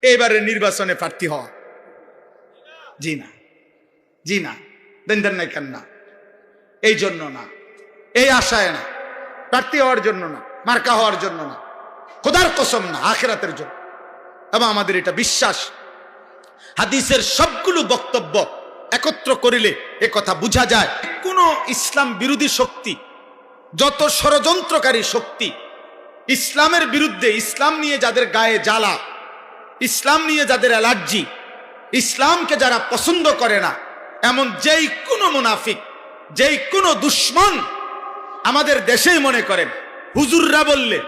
এবারে নির্বাচনে প্রার্থী হওয়া? জি না, জি না, দেন নাই কেন না? এই জন্য না, এই আশায় না, প্রার্থী হওয়ার জন্য না, মার্কা হওয়ার জন্য না, খোদার কসম না, আখিরাতের জন্য। এবং আমাদের এটা বিশ্বাস, হাদিসের সবগুলো বক্তব্য একত্র করিলে এ কথা বোঝা যায়, কোন ইসলাম বিরোধী শক্তি, যত ষড়যন্ত্রকারী শক্তি, ইসলামের বিরুদ্ধে, ইসলাম নিয়ে যাদের গায়ে জ্বালা, ইসলাম নিয়ে যাদের অ্যালার্জি, ইসলামকে যারা পছন্দ করে না, এমন যেই কোনো মুনাফিক, যেই কোনো দুশ্মন আমাদের দেশেই মনে করেন, হুজুররা বললে,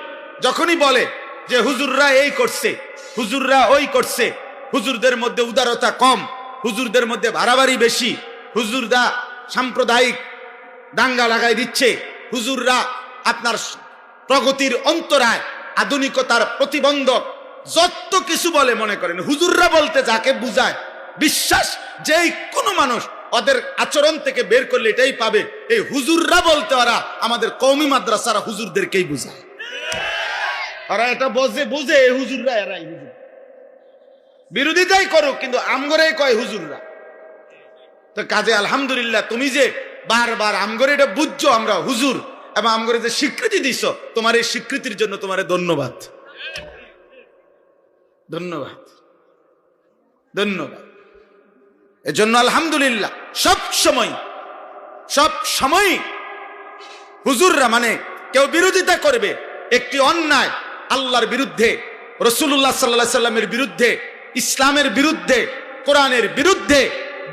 যখনই বলে যে হুজুররা এই করছে, হুজুররা ওই করছে, হুজুরদের মধ্যে উদারতা কম, হুজুরদের মধ্যে বাড়াবাড়ি বেশি, হুজুররা সাম্প্রদায়িক দাঙ্গা লাগাই দিচ্ছে, হুজুররা আপনার প্রগতির অন্তরায়, আধুনিকতার প্রতিবন্ধক, যত কিছু বলে মনে করেন, হুজুররা বলতে যাকে বুঝায়, বিশ্বাস যেই কোনো মানুষ ওদের আচরণ থেকে বের করলে এটাই পাবে, এই হুজুররা বলতে ওরা আমাদের কওমি মাদ্রাসার হুজুরদেরকেই বুঝায়। ওরা এটা বুঝে এই হুজুররা, এরাই হুজুর, বিরোধিতাই করুক কিন্তু আমগরেই কয় হুজুররা। তো কাজে আলহামদুলিল্লাহ, তুমি যে বারবার আমগরে এটা বুঝছো আমরা হুজুর, এবং আমগরে যে স্বীকৃতি দিছ, তোমার এই স্বীকৃতির জন্য তোমার ধন্যবাদ, ধন্যবাদ, ধন্যবাদ। এজন্য আলহামদুলিল্লাহ সব সময় হুজুররা, মানে কেউ বিরোধিতা করবে একটি অন্যায়, আল্লাহর বিরুদ্ধে, রাসূলুল্লাহ সাল্লাল্লাহু আলাইহি সাল্লামের বিরুদ্ধে, ইসলামের বিরুদ্ধে, কোরআনের বিরুদ্ধে,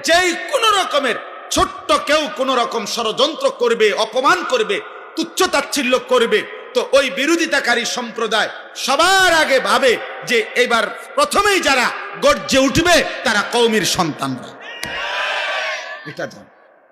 যেই কোন রকমের ছোট্ট কেউ কোন রকম ষড়যন্ত্র করবে, অপমান করবে, তুচ্ছ-তাচ্ছিল্য করবে, তো ওই বিরোধিতাকারী সম্প্রদায় সবার আগে ভাবে যে এবার প্রথমেই যারা গর্জে উঠবে তারা কওমির সন্তানরা। এটা জান,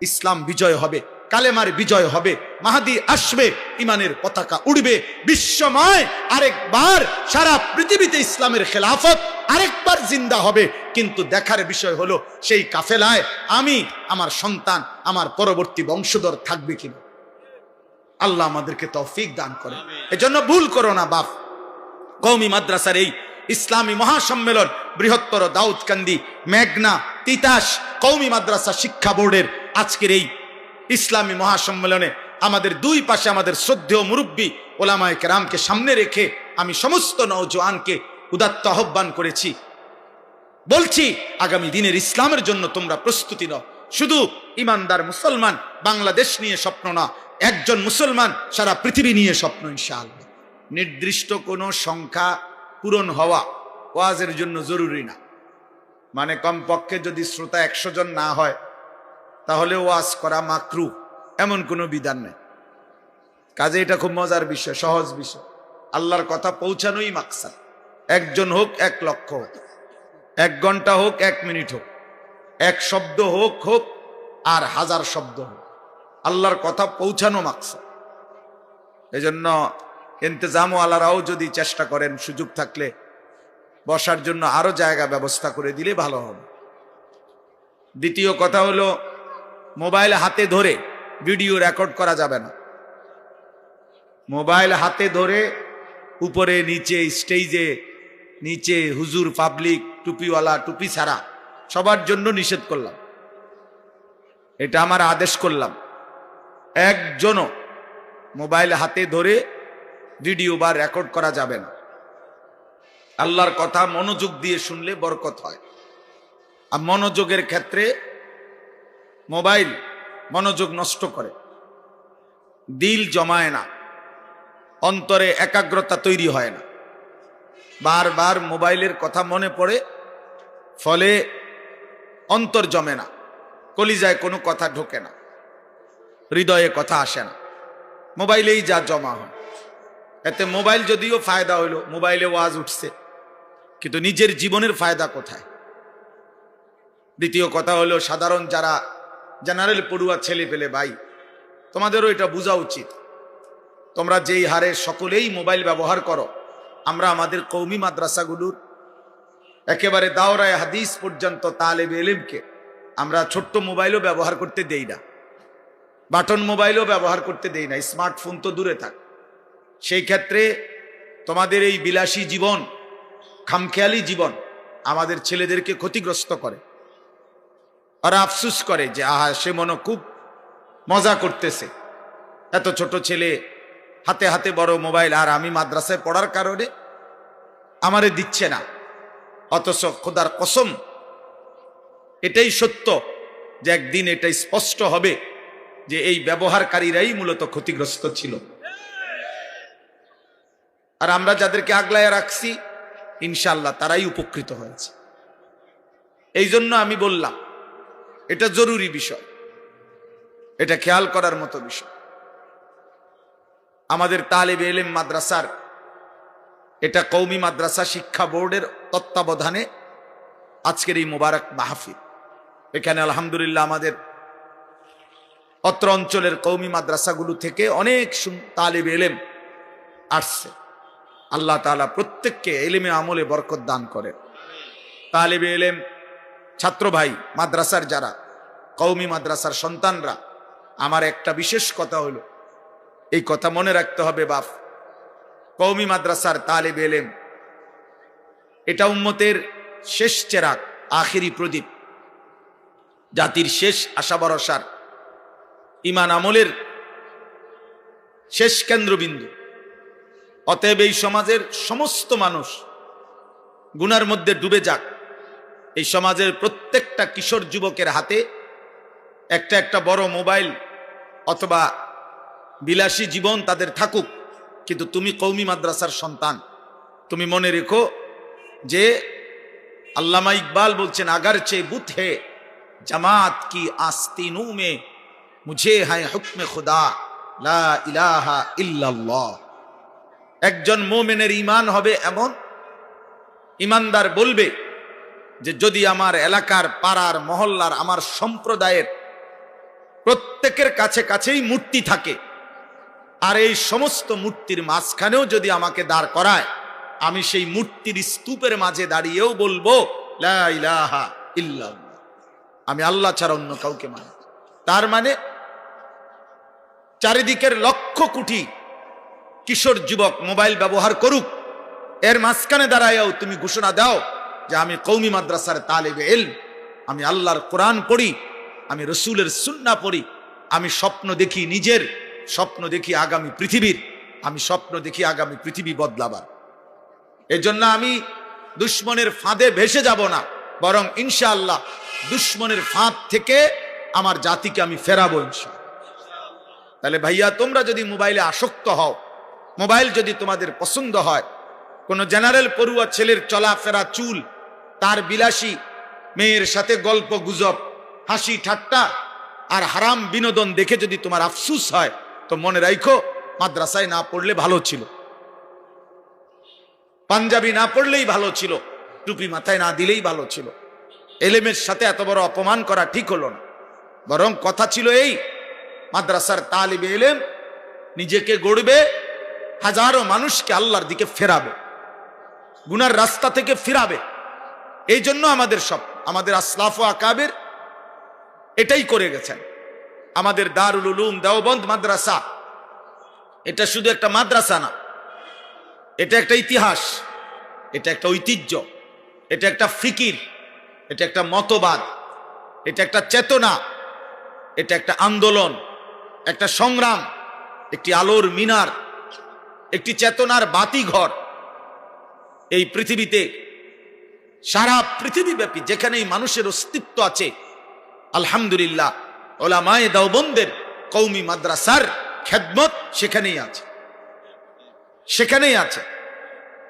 ইসলাম বিজয় হবে, কালেমার বিজয় হবে, মাহদী আসবে, ইমানের পতাকা উড়বে, বিশ্বময় আরেকবার সারা পৃথিবীতে ইসলামের খেলাফত আরেকবার জিন্দা হবে। কিন্তু দেখার বিষয় হলো সেই কাফেলায় আমি, আমার সন্তান, আমার পরবর্তী বংশধর থাকবে কিনা। আল্লাহ আমাদেরকে তৌফিক দান করে। এজন্য ভুল করো না বাপ, কওমি মাদ্রাসার এই ইসলামী মহাসম্মেলন, বৃহত্তর দাউদকান্দি, মেঘনা, তিতাস কওমি মাদ্রাসা শিক্ষা বোর্ডের আজকের এই ইসলামী মহাসম্মেলনে আমাদের দুই পাশে আমাদের শ্রদ্ধেয় মুরব্বী ওলামায়ে কেরামকে সামনে রেখে আমি সমস্ত নওজোয়ানকে উদাত্ত আহ্বান করেছি, বলছি আগামী দিনের ইসলামের জন্য তোমরা প্রস্তুতি নাও। শুধু ইমানদার মুসলমান বাংলাদেশ নিয়ে স্বপ্ন না, একজন মুসলমান সারা পৃথিবী নিয়ে স্বপ্ন ইনশাআল্লাহ। নির্দিষ্ট কোনো সংখ্যা পূরণ হওয়া ওয়াজের জন্য জরুরি না, মানে কমপক্ষে যদি শ্রোতা 100 জন না হয় তাহলে ওয়াজ করা মাকরুহ, এমন কোনো বিধান নেই। কাজে এটা খুব মজার বিষয়, সহজ বিষয়, আল্লাহর কথা পৌঁছানোই মাকসাদ। 1 জন হোক, 1 লক্ষ হোক, 1 ঘন্টা হোক, 1 মিনিট হোক, 1 শব্দ হোক আর 1000 শব্দ হোক, আল্লাহর কথা পৌঁছানো মাকসাদ। এজন্য ইন্তেজামওয়ালারাও যদি চেষ্টা করেন, সুযোগ থাকলে বসার জন্য আরো জায়গা ব্যবস্থা করে দিলে ভালো হবে। দ্বিতীয় কথা হলো, মোবাইল হাতে ধরে ভিডিও রেকর্ড করা যাবে না। মোবাইল হাতে ধরে উপরে নিচে, স্টেজে নিচে, হুজুর, পাবলিক, টুপিওয়ালা, টুপি ছাড়া সবার জন্য নিষেধ করলাম, এটা আমার আদেশ করলাম। একজনও মোবাইল হাতে ধরে ভিডিও বা রেকর্ড করা যাবে না। আল্লাহর কথা মনোযোগ দিয়ে শুনলে বরকত হয়। আর মনোযোগের ক্ষেত্রে মোবাইল মনোযোগ নষ্ট করে, দিল জমায় না, অন্তরে একাগ্রতা তৈরি হয় না, বারবার মোবাইলের কথা মনে পড়ে, ফলে অন্তর জমে না, কলিজায় কোনো কথা ঢোকে না, হৃদয়ে কথা আসে না, মোবাইলেই যা জমা হয়। এতে মোবাইল যদিও ফায়দা হইলো, মোবাইলে ওয়াজ উঠছে, কিন্তু নিজের জীবনের ফায়দা কোথায়? দ্বিতীয় কথা হলো, সাধারণ যারা জেনারেল পড়ুয়া ছেলে পেলে ভাই, তোমাদেরও এটা বোঝা উচিত। তোমরা যেই হারে সকলেই মোবাইল ব্যবহার করো, আমরা আমাদের কওমি মাদ্রাসাগুলোর একেবারে দাওরায়ে হাদিস পর্যন্ত তালেবে ইলমকে আমরা ছোট্ট মোবাইলও ব্যবহার করতে দেই না, বাটন মোবাইলও ব্যবহার করতে দেই না, স্মার্টফোন তো দূরে থাক। সেই ক্ষেত্রে তোমাদের এই বিলাসী জীবন, খামখেয়ালি জীবন, আমাদের ছেলেদেরকে ক্ষতিগ্রস্ত করে। ওরা আফসুস করে যে আহা, সে মনে খুব মজা করতেছে, এত ছোট ছেলে, হাতে হাতে বড় মোবাইল, আর আমি মাদ্রাসায় পড়ার কারণে আমারে দিচ্ছে না। অথচ খোদার কসম, এটাই সত্য যে একদিন এটা স্পষ্ট হবে যে এই ব্যবহারকারীরাই মূলত ক্ষতিগ্রস্ত ছিল। আর আমরা যাদেরকে আগলায় রাখছি ইনশাআল্লাহ তারাই উপকৃত হয়েছে। এই জন্য আমি বললাম এটা জরুরি বিষয়, এটা খেয়াল করার মতো বিষয়। আমাদের তালেবে ইলম মাদ্রাসার, এটা কওমি মাদ্রাসা শিক্ষা বোর্ডের তত্ত্বাবধানে আজকের এই মোবারক মাহফিল। এখানে আলহামদুলিল্লাহ আমাদের অত্র অঞ্চলের কওমি মাদ্রাসাগুলো থেকে অনেক তালেবে ইলম আসছে। আল্লাহ তাআলা প্রত্যেককে ইলমে আমলে বরকত দান করেন। তালেবে ইলম ছাত্র ভাই, মাদ্রাসার যারা কওমি মাদ্রাসার সন্তানরা, আমার একটা বিশেষ কথা হলো, এই কথা মনে রাখতে হবে বাপ, কওমি মাদ্রাসার তালেবে ইলম এটা উম্মতের শেষ চেরাগ, আখিরি প্রদীপ, জাতির শেষ আশা ভরসার, ঈমান আমলের শেষ কেন্দ্রবিন্দু। অতএব এই সমাজের সমস্ত মানুষ গুনার মধ্যে ডুবে যাক, এই সমাজের প্রত্যেকটা কিশোর যুবকের হাতে একটা একটা বড় মোবাইল অথবা বিলাসী জীবন তাদের থাকুক, কিন্তু তুমি কওমি মাদ্রাসার সন্তান, তুমি মনে রেখো যে আল্লামা ইকবাল বলছেন, আগারচে বুত হে জামাত কি আস্তিনু মে মুঝে হ্যায় হুকমে খুদা লা ইলাহা ইল্লাল্লাহ। একজন মুমিনের ঈমান হবে এমন, ঈমানদার বলবে যে যদি আমার এলাকার, পাড়ার, মহল্লার, আমার সম্প্রদায়ের প্রত্যেকের কাছে কাছেই মূর্তি থাকে, আর এই সমস্ত মূর্তির মাঝখানেও যদি আমাকে দাঁড় করায়, আমি সেই মূর্তির স্তূপের মাঝে দাঁড়িয়েও বলবো লা ইলাহা ইল্লাল্লাহ, আমি আল্লাহ ছাড়া অন্য কাউকে মানি। তার মানে চারিদিকের লক্ষ কোটি কিশোর যুবক মোবাইল ব্যবহার করুক, এর মাঝখানে দাঁড়ায়ও তুমি ঘোষণা দাও যে আমি কওমি মাদ্রাসার তালেবে ইলম, আমি আল্লাহর কোরআন পড়ি, আমি রসুলের সুন্নাহ পড়ি, আমি স্বপ্ন দেখি, নিজের স্বপ্ন দেখি আগামী পৃথিবীর, আমি স্বপ্ন দেখি আগামী পৃথিবী বদলাবার। এজন্য আমি দুশ্মনের ফাঁদে ভেসে যাব না, বরং ইনশাআল্লাহ দুশ্মনের ফাঁদ থেকে আমার জাতিকে আমি ফেরাবো ইনশাআল্লাহ। তাহলে ভাইয়া, তোমরা যদি মোবাইলে আসক্ত হও, মোবাইল যদি তোমাদের পছন্দ হয়, কোন জেনারেল পড়ুয়া ছেলের চলাফেরা, চুল, তার বিলাসী মেয়ের সাথে গল্প গুজব, হাসি ঠাট্টা আর হারাম বিনোদন দেখে যদি তোমার আফসুস হয়, তো মনে রাখো মাদ্রাসায় না পড়লে ভালো ছিল, পাঞ্জাবি না পড়লেই ভালো ছিল, টুপি মাথায় না দিলেই ভালো ছিল। এলেমের সাথে এত বড় অপমান করা ঠিক হলো না, বরং কথা ছিল এই, মাদ্রাসার তালিবে ইলম নিজেকে গড়বে, হাজারো মানুষকে আল্লাহর দিকে ফেরাবে, গুনার রাস্তা থেকে ফিরাবে। এই জন্য আমাদের আসলাফ ও আকাবের এটাই করে গেছেন। আমাদের দারুল উলুম দেওবন্দ মাদ্রাসা, এটা শুধু একটা মাদ্রাসা না, এটা একটা ইতিহাস, এটা একটা ঐতিহ্য, এটা একটা ফিকির, এটা একটা মতবাদ, এটা একটা চেতনা, এটা একটা আন্দোলন, একটা সংগ্রাম, একটি আলোর মিনার, একটি চেতনার বাতিঘর। এই পৃথিবীতে, সারা পৃথিবীব্যাপী যেখানেই মানুষের অস্তিত্ব আছে, আলহামদুলিল্লাহ উলামায়ে দেওবন্দের কওমি মাদ্রাসার খেদমত সেখানেই আছে, সেখানেই আছে।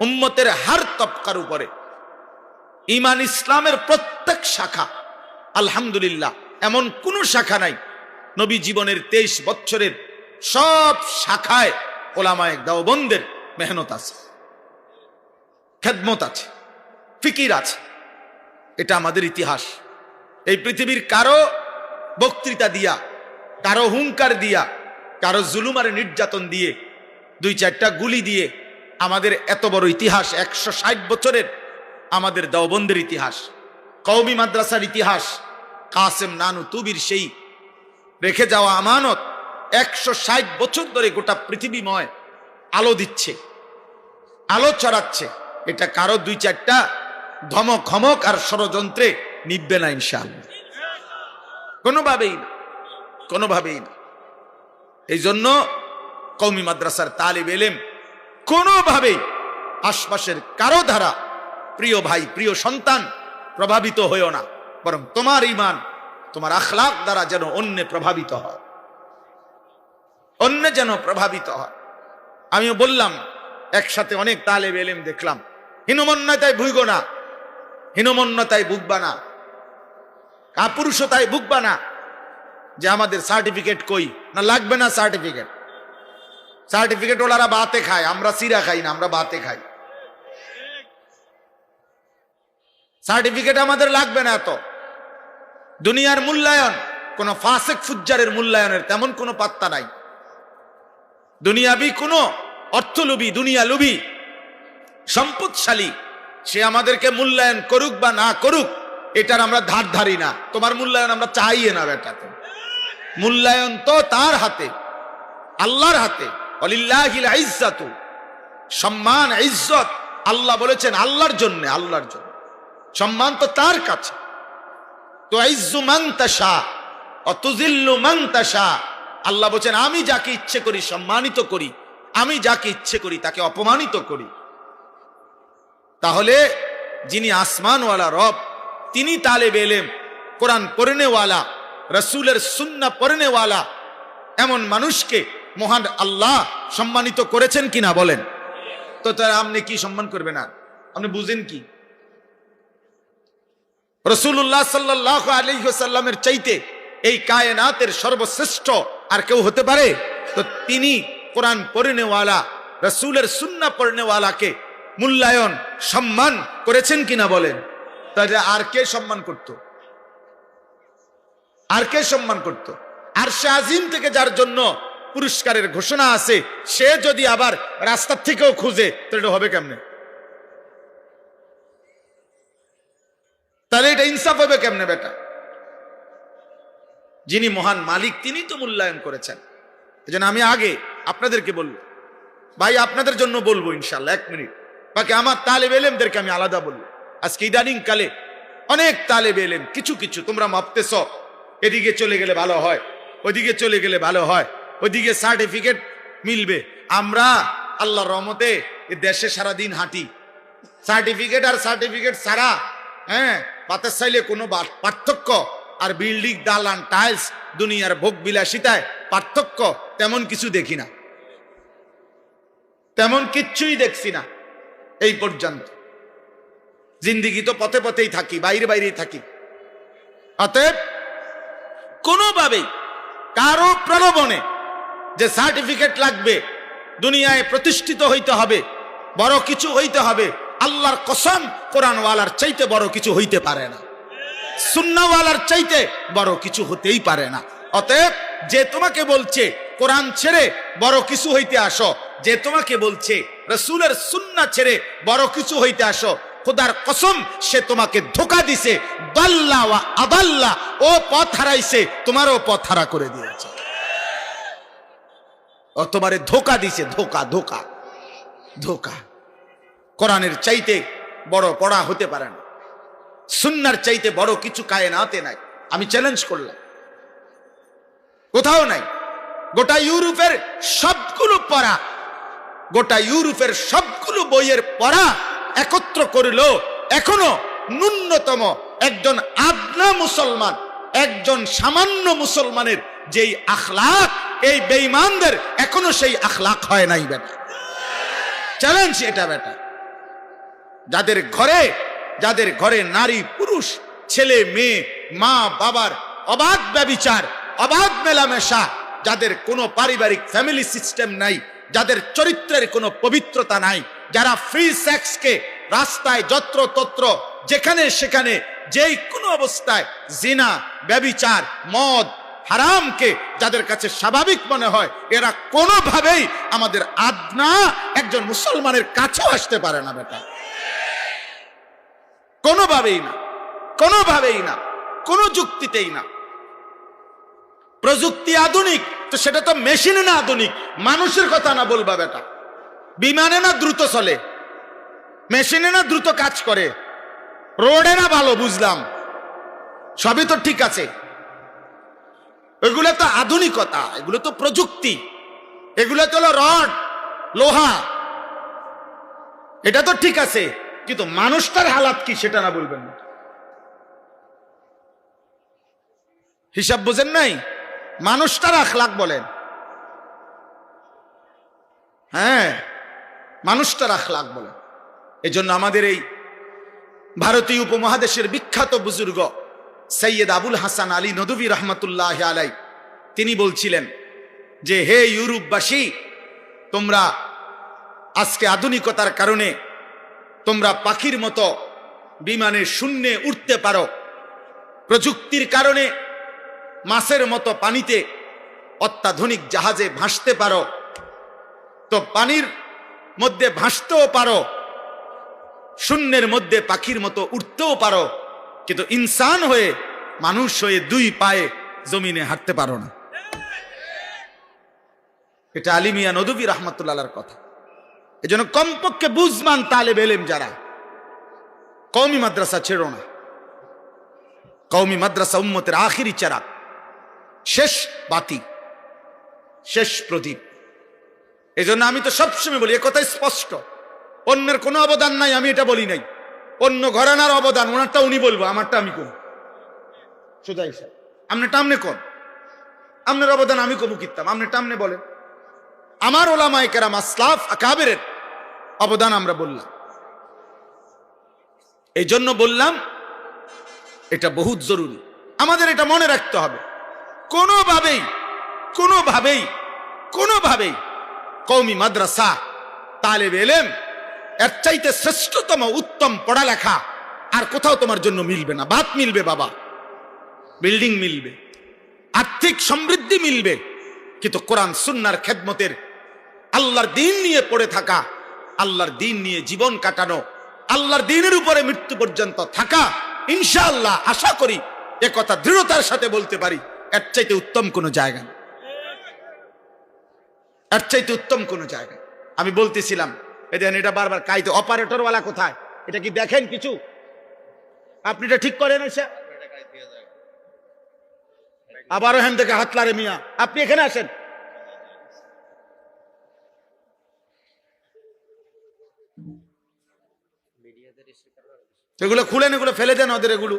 উম্মতের হার তবকার উপরে ঈমান ইসলামের প্রত্যেক শাখা, আলহামদুলিল্লাহ এমন কোন শাখা নাই, নবী জীবনের 23 বছরের সব শাখায় উলামায়ে দেওবন্দের মেহনত আছে, খেদমত আছে, ফিকির আছে। এটা আমাদের ইতিহাস। এই পৃথিবীর কারো বক্তৃতা দিয়া, কারো হুঙ্কার দিয়া, কারো জুলুম আর নির্যাতন দিয়ে, 2-4টা গুলি দিয়ে আমাদের এত বড় ইতিহাস, 160 বছরের আমাদের দেওবন্দের ইতিহাস, কওমি মাদ্রাসার ইতিহাস, কাসেম নানুতুবির সেই রেখে যাওয়া আমানত 160 বছর ধরে গোটা পৃথিবীময় আলো দিচ্ছে, আলো ছড়াচ্ছে। এটা কারো 2-4টা ধমক হমক আর ষড়যন্ত্রে নিববে না ইনশাআল্লাহ, কোনোভাবেই না, কোনোভাবেই না। এই জন্য কওমি মাদ্রাসার তালিব ইলম কোনোভাবেই আশপাশের কারো দ্বারা, প্রিয় ভাই প্রিয় সন্তান, প্রভাবিত হইও না, বরং তোমার ঈমান তোমার আখলাক দ্বারা যেন অন্যে প্রভাবিত হয়, অন্য যেন প্রভাবিত হয়। আমিও বললাম, একসাথে অনেক তালেব ইলম দেখলাম, হীনমন্যতায় ভুগো না, হীনমন্যতায় ভুগবা না, কাপুরুষতায় ভুগবা না যে আমাদের সার্টিফিকেট কই, না লাগবে না সার্টিফিকেট। সার্টিফিকেট ওনারা বাতে খায়, আমরা সিরা খাই না, আমরা বাতে খাই। সার্টিফিকেট আমাদের লাগবে না। এত দুনিয়ার মূল্যায়ন, কোন ফাসেক ফুজ্জারের মূল্যায়নের তেমন কোনো পাত্তা নাই। দুনিয়াবি কোন অর্থলোভী, দুনিয়া লোভী, সম্পদশালী সে আমাদেরকে মূল্যায়ন করুক বা না করুক, এটার আমরা ধার ধারি না। তোমার মূল্যায়ন আমরা চাই না বেটা, মূল্যায়ন তো তার হাতে, আল্লাহর হাতে। ওয়ালিল্লাহিল ইজ্জাতু, সম্মান ইজ্জত আল্লাহ বলেছেন আল্লাহর জন্য, আল্লাহর জন্য। সম্মান তো তার কাছে। তো ইজ্জু মান তাশা ওয়া তুযিল্লু মান তাশা, আল্লাহ বলেছেন আমি যাকে ইচ্ছে করি সম্মানিত করি, আমি যাকে ইচ্ছে করি তাকে অপমানিত করি। তাহলে যিনি আসমানওয়ালা রব, তিনি তালেব ইলম, কোরআন পড়নেওয়ালা, রাসূলের সুন্নাহ পড়নেওয়ালা এমন মানুষকে মহান আল্লাহ সম্মানিত করেছেন কিনা বলেন? তো তারা আপনি কি সম্মান করবে না? আপনি বুঝেন কি? রাসূলুল্লাহ সাল্লাল্লাহু আলাইহি ওয়াসাল্লামের চাইতে এই কায়নাতের সর্বশ্রেষ্ঠ আর কেউ হতে পারে? তো তিনি কোরআন পড়নেওয়ালা, রাসূলের সুন্নাহ পড়নেওয়ালাকে মূল্যায়ন সম্মান করেছেন কিনা বলেন? তাহলে আর কে সম্মান করত? আর কে সম্মান করত? আরশে আজিম থেকে যার জন্য পুরস্কারের ঘোষণা আছে, সে যদি আবার রাস্তার থেকেও খুঁজে, তাহলে এটা হবে কেমনে? তাহলে এটা ইনসাফ হবে কেমনে বেটা? যিনি মহান মালিক তিনি তো মূল্যায়ন করেছেন। এজন্য আমি আগে আপনাদেরকে বলবো, ভাই আপনাদের জন্য বলবো ইনশাআল্লাহ, 1 মিনিট, বাকি আমার তালেব ইলমদেরকে আমি আলাদা বলবো। আজকে ইদানিং কালে অনেক তালেব ইলম কিছু কিছু তোমরা মাপতেছ, এদিকে চলে গেলে ভালো হয়, ওইদিকে চলে গেলে ভালো হয়, ওইদিকে সার্টিফিকেট মিলবে। আমরা আল্লাহর রহমতে এ দেশে সারাদিন হাঁটি, সার্টিফিকেট আর সার্টিফিকেট ছাড়া, হ্যাঁ, বাতাস চাইলে কোনো পার্থক্য, আর বিল্ডিং, দালান, টাইলস, দুনিয়ার ভোগ বিলাসিতায় পার্থক্য তেমন কিছু দেখি না, তেমন কিচ্ছুই দেখছি না এই পর্যন্ত। জিন্দিগি তো পথে পথেই থাকি, বাইরে বাইরেই থাকি। অতএব কোনোভাবেই কারো প্রলোভনে যে সার্টিফিকেট লাগবে, দুনিয়ায় প্রতিষ্ঠিত হইতে হবে, বড় কিছু হইতে হবে, আল্লাহর কসম কোরআনওয়ালার চাইতে বড় কিছু হইতে পারে না, সুন্নাহওয়ালার চাইতে বড় কিছু হতেই পারে না। অতএব যে তোমাকে বলছে কোরআন ছেড়ে বড় কিছু হইতে আসো, যে তোমাকে বলছে রাসূলের সুন্নাহ ছেড়ে বড় কিছু হইতে আসো, খোদার কসম সে তোমাকে ধোঁকা দিছে, দাল্লা ওয়া আদাল্লা, ও পথ হারাইছে, তোমারও পথ হারা করে দিয়েছে। ও তোমারে ধোঁকা দিছে, ধোঁকা ধোঁকা ধোঁকা। কোরআনের চাইতে বড় পড়া হতে পারে না, সুন্নাহর চাইতে বড় কিছু কায়নাতে নাই। আমি চ্যালেঞ্জ করলাম, কোথাও নাই। গোটা ইউরোপের সবগুলো পড়া, গোটা ইউরোপের সবগুলো বইয়ের পড়া একত্র করিল, এখনো ন্যূনতম একজন আদনা মুসলমান, একজন সামান্য মুসলমানের যেই আখলাক, এই বেঈমানদের এখনো সেই আখলাক হয় নাই বেটা। চ্যালেঞ্জ এটা বেটা। যাদের ঘরে নারী পুরুষ, ছেলে মেয়ে, মা বাবার অবাধ ব্যভিচার, অবাধ মেলামেশা, যাদের কোনো পারিবারিক ফ্যামিলি সিস্টেম নাই, যাদের চরিত্রের কোনো পবিত্রতা নাই, যারা ফ্রি সেক্সকে রাস্তায় যত্র তত্র যেখানে সেখানে যেই কোনো অবস্থায় জিনা, ব্যভিচার, মদ, হারামকে যাদের কাছে স্বাভাবিক মনে হয়, এরা কোনোভাবেই আমাদের আদনা একজন মুসলমানের কাছেও আসতে পারে না বেটা, কোনোভাবেই না, কোনোভাবেই না, কোনো যুক্তিতেই না। প্রযুক্তি আধুনিক, তো সেটা তো মেশিনে না আধুনিক, মানুষের কথা না বলবা বেটা। বিমানে না দ্রুত চলে, মেশিনে না দ্রুত কাজ করে, রোডে না ভালো বুঝলাম, সবই তো ঠিক আছে, এগুলো তো আধুনিকতা, এগুলো তো প্রযুক্তি, এগুলো তো হলো রড, লোহা, এটা তো ঠিক আছে, কিন্তু মানুষটার হালাত কি সেটা না বলবেন না। হিসাব বুঝেন নাই? মানুষটার আখলাক বলেন, হ্যাঁ মানুষটার আখলাক বলেন। এই জন্য আমাদের এই ভারতীয় উপমহাদেশের বিখ্যাত বুজুর্গ সৈয়দ আবুল হাসান আলী নদভী রহমতুল্লাহ আলাই তিনি বলছিলেন যে হে ইউরোপবাসী, তোমরা আজকে আধুনিকতার কারণে তোমরা পাখির মতো বিমানে শূন্যে উঠতে পারো, প্রযুক্তির কারণে মাছের মতো পানিতে অত্যাধুনিক জাহাজে ভাসতে পারো, তো পানির মধ্যে ভাসতেও পারো, শূন্যের মধ্যে পাখির মতো উঠতেও পারো, কিন্তু ইনসান হয়ে মানুষ হয়ে দুই পায়ে জমিনে হাঁটতে পারো না। এটা আলী মিয়া নদভী রহমতুল্লাহর কথা। এই জন্য কমপক্ষে বুঝমান তালেব এলেম যারা, কওমি মাদ্রাসা ছেড়ো না। কওমি মাদ্রাসা উম্মতের আখিরি চারাক, শেষ বাতি, শেষ প্রদীপ। এই জন্য আমি তো সবসময় বলি, একথা স্পষ্ট, অন্যের কোনো অবদান নাই, আমি এটা বলি নাই। অন্য ঘরানার অবদান ওনারটা উনি বলবো, আমারটা আমি কম। সুদাই সাহেব আপনারটা আমনে কন, আপনার অবদান আমি কবু কিতাম, আপনারটা আমনে বলেন। আমার ওলামায়ে কেরাম আসলাফ আকাবেরের অবদান আমরা বললাম। এই জন্য বললাম এটা বহুত জরুরি, আমাদের এটা মনে রাখতে হবে। কোনোভাবেই কোনোভাবেই কোনোভাবেই কওমি মাদ্রাসা তালেব এলেম এর চাইতে শ্রেষ্ঠতম উত্তম পড়ালেখা আর কোথাও তোমার জন্য মিলবে না। বাত মিলবে বাবা, বিল্ডিং মিলবে, আর্থিক সমৃদ্ধি মিলবে, কিন্তু কোরআন সুন্নাহর খেদমতের, আল্লাহর দ্বীন নিয়ে পড়ে থাকা, আল্লাহর দ্বীন নিয়ে জীবন কাটানো, আল্লাহর দ্বীনের উপরে মৃত্যু পর্যন্ত থাকা, ইনশাআল্লাহ আশা করি একথা দৃঢ়তার সাথে বলতে পারি, এর চাইতে উত্তম কোনো জায়গা নেই, এর চাইতে উত্তম কোনো জায়গা। আমি বলতেছিলাম এদিন এটা বারবার কাইতে, অপারেটরওয়ালা কোথায়, এটা কি দেখেন কিছু? আপনি এটা ঠিক করেন, এসে আবারও হেন থেকে হাতলারে মিয়া, আপনি এখানে আসেন। এগুলো খুলেন, এগুলো ফেলে দেন ওদের, এগুলো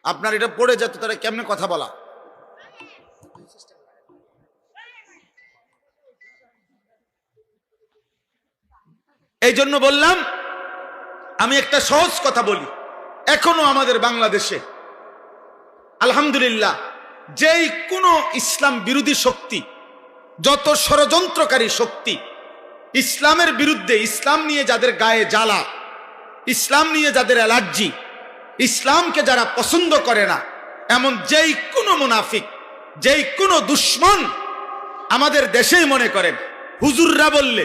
আপনার এটা পড়ে যেত, তারা কেমনে কথা বলা। এই জন্য বললাম, আমি একটা সহজ কথা বলি, এখনো আমাদের বাংলাদেশে আলহামদুলিল্লাহ যেই কোনো ইসলাম বিরোধী শক্তি, যত ষড়যন্ত্রকারী শক্তি, ইসলামের বিরুদ্ধে, ইসলাম নিয়ে যাদের গায়ে জ্বালা, ইসলাম নিয়ে যাদের অ্যালার্জি, ইসলামকে যারা পছন্দ করে না, এমন যেই কোনো মুনাফিক, যেই কোনো দুশ্মন আমাদের দেশেই মনে করেন হুজুররা বললে,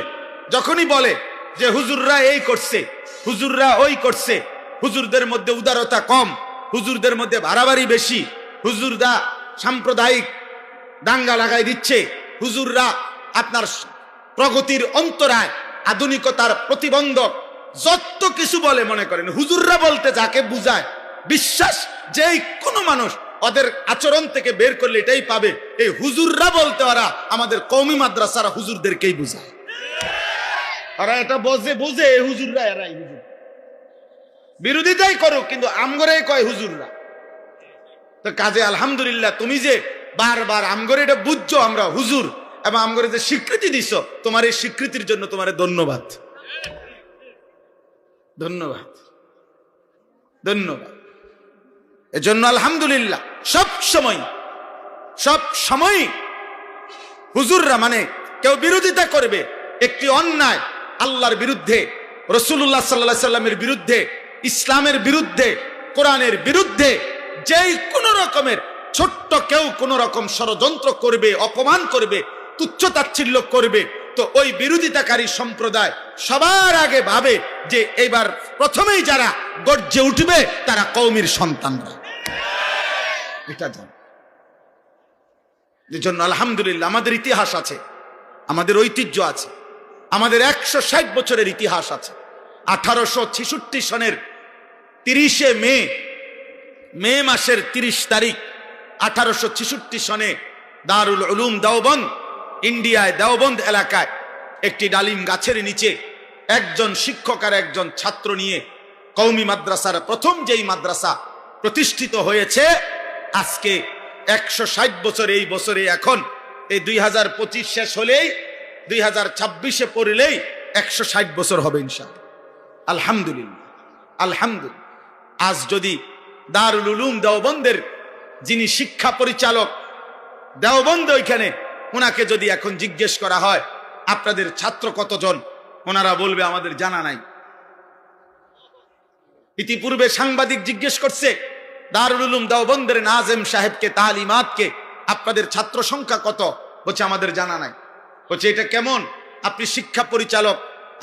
যখনই বলে যে হুজুররা এই করছে, হুজুররা ওই করছে, হুজুরদের মধ্যে উদারতা কম, হুজুরদের মধ্যে বাড়াবাড়ি বেশি, হুজুররা সাম্প্রদায়িক দাঙ্গা লাগাই দিচ্ছে, হুজুররা আপনার প্রগতির অন্তরায়, আধুনিকতার প্রতিবন্ধক, যত কিছু বলে মনে করেন হুজুররা বলতে যাকে বুঝায়, বিশ্বাস যেই কোনো মানুষ ওদের আচরণ থেকে বের করলে এটাই পাবে, এই হুজুররা বলতে ওরা আমাদের কওমি মাদ্রাসার হুজুরদেরকেই বুঝায়। ওরা এটা বুঝে হুজুররা, এরাই হুজুর, বিরোধিতাই করুক কিন্তু আমগরেই কয় হুজুররা। তো কাজে আলহামদুলিল্লাহ তুমি যে বারবার আমগরে এটা বুঝছো আমরা হুজুর, এবং আমগরে যে স্বীকৃতি দিছ, তোমার এই স্বীকৃতির জন্য তোমার ধন্যবাদ, ধন্যবাদ, ধন্যবাদ। এজন্য আলহামদুলিল্লাহ সব সময় হুজুররা, মানে কেউ বিরোধিতা করবে একটি অন্যায়, আল্লাহর বিরুদ্ধে, রাসূলুল্লাহ সাল্লাল্লাহু আলাইহি সাল্লামের বিরুদ্ধে, ইসলামের বিরুদ্ধে, কোরআনের বিরুদ্ধে, যেই কোন রকমের ছোট্ট কেউ কোন রকম ষড়যন্ত্র করবে, অপমান করবে, তুচ্ছতাচ্ছিল্য করবে, তো ওই বিরোধিতাকারী সম্প্রদায় সবার আগে ভাবে যে এবার প্রথমেই যারা গর্জে উঠবে তারা কওমির সন্তানরা। এটা জান। এজন্য আলহামদুলিল্লাহ আমাদের ইতিহাস আছে, আমাদের ঐতিহ্য আছে, আমাদের 160 বছরের ইতিহাস আছে। 1866 সনের 30 মে মাসের 30 তারিখ 1866 সনে দারুল উলুম দেওবন্দ, ইন্ডিয়ায় দেওবন্দ এলাকায় একটি ডালিম গাছের নিচে একজন শিক্ষক আর একজন ছাত্র নিয়ে কওমি মাদ্রাসার প্রথম যেই মাদ্রাসা প্রতিষ্ঠিত হয়েছে, আজকে 160 বছর, এই বছরে এখন এই 2025 শেষ হলেই 2026-এ পড়লেই 160 বছর হবে ইনশাআল্লাহ। আলহামদুলিল্লাহ, আলহামদুলিল্লাহ। আজ যদি দারুল উলুম দেওবন্দের যিনি শিক্ষা পরিচালক দেওবন্দ, ওইখানে ওনাকে যদি এখন জিজ্ঞেস করা হয় আপনাদের ছাত্র কতজন, ওনারা বলবে আমাদের জানা নাই। ইতিপূর্বে সাংবাদিক জিজ্ঞেস করছে দারুল উলুম দেওবন্দের নাজেম সাহেবকে, তালিমাতকে, আপনাদের ছাত্র সংখ্যা কত? বলছে আমাদের জানা নাই। বলছে এটা কেমন? আপনি শিক্ষা পরিচালক,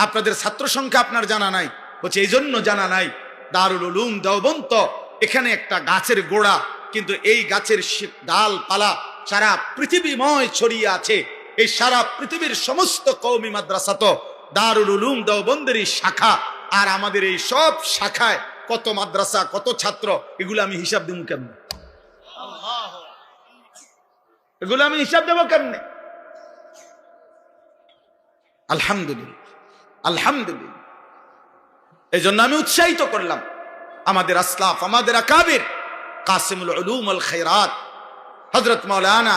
আপনাদের ছাত্র সংখ্যা আপনার জানা নাই? বলছে এই জন্য জানা নাই, দারুল উলুম দেওবন্দ এখানে একটা গাছের গোড়া, কিন্তু এই গাছের ডালপালা সারা পৃথিবীময় ছড়িয়ে আছে। এই সারা পৃথিবীর সমস্ত কওমি মাদ্রাসা তো দারুল উলুম দেওবন্দেরই শাখা। আর আমাদের এই সব শাখায় কত মাদ্রাসা, কত ছাত্র, এগুলো আমি হিসাব দেব কেমনে? এগুলো আমি হিসাব দেব কেমনে? আলহামদুলিল্লাহ, আলহামদুলিল্লাহ। এই জন্য আমি উৎসাহিত করলাম আমাদের আসলাফ, আমাদের আকাবির, কাসিমুল উলুম আল খায়রাত হযরত মাওলানা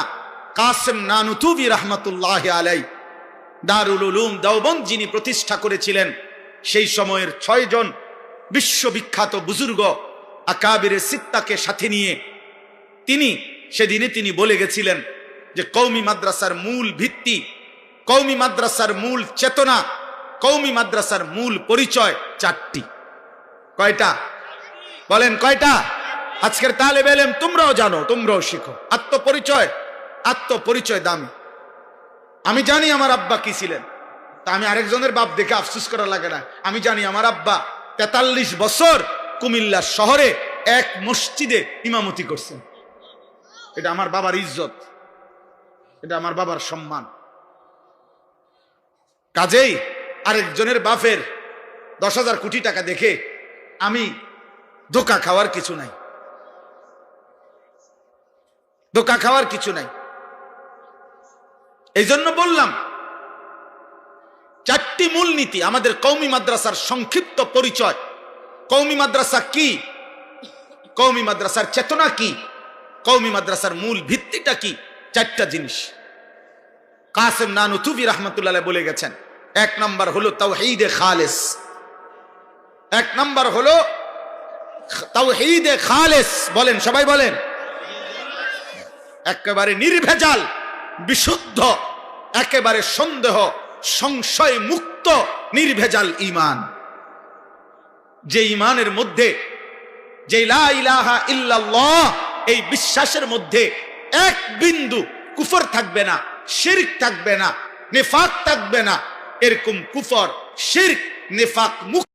কাসিম নানুতুবি রহমাতুল্লাহি আলাইহি দারুল উলুম দেওবন্দ যিনি প্রতিষ্ঠা করেছিলেন, সেই সময়ের 6 জন বিশ্ববিখ্যাত বুজুর্গ আকাবিরে সিত্তাকে সাথে নিয়ে তিনি বলে গেছিলেন যে কওমি মাদ্রাসার মূল ভিত্তি, কওমি মাদ্রাসার মূল চেতনা, কওমি মাদ্রাসার মূল পরিচয় 4টি। কয়টা বলেন? কয়টা? আজকের তালেব ইলম তোমরাও জানো, তোমরাও শিখো। আত্মপরিচয়, আত্মপরিচয় দামি। আমি জানি আমার আব্বা কি ছিলেন, তা আমি আরেকজনের বাপ দেখে আফসোস করা লাগে না। আমি জানি আমার আব্বা 43 বছর কুমিল্লা শহরে এক মসজিদে ইমামতি করছেন। এটা আমার বাবার ইজ্জত, এটা আমার বাবার সম্মান। কাজেই আরেকজনের বাপের 10,000 কোটি টাকা দেখে আমি ধোঁকা খাওয়ার কিছু নাই, ধোঁকা খাওয়ার কিছু নাই। এই জন্য বললাম 4টি মূলনীতি আমাদের কওমি মাদ্রাসার সংক্ষিপ্ত পরিচয়। কওমি মাদ্রাসা কি? কওমি মাদ্রাসার চেতনা কি? কওমি মাদ্রাসার মূল ভিত্তিটা কি? 4টা জিনিস কাসিম নানুতুবি রহমাতুল্লাহ আলাইহি বলে গেছেন। 1 নাম্বার হলো তাওহীদে খালেস। 1 নাম্বার হলো তাওহীদে খালেস। বলেন, সবাই বলেন। একেবারে নির্ভেজাল, বিশুদ্ধ, একেবারে সন্দেহ সংশয় মুক্ত নির্ভেজাল ঈমান। যে ঈমানের মধ্যে, যে লা ইলাহা ইল্লাল্লাহ, এই বিশ্বাসের মধ্যে এক বিন্দু কুফর থাকবে না, শিরক থাকবে না, নিফাক থাকবে না। এরকম কুফর, শিরক, নিফাক মুক্ত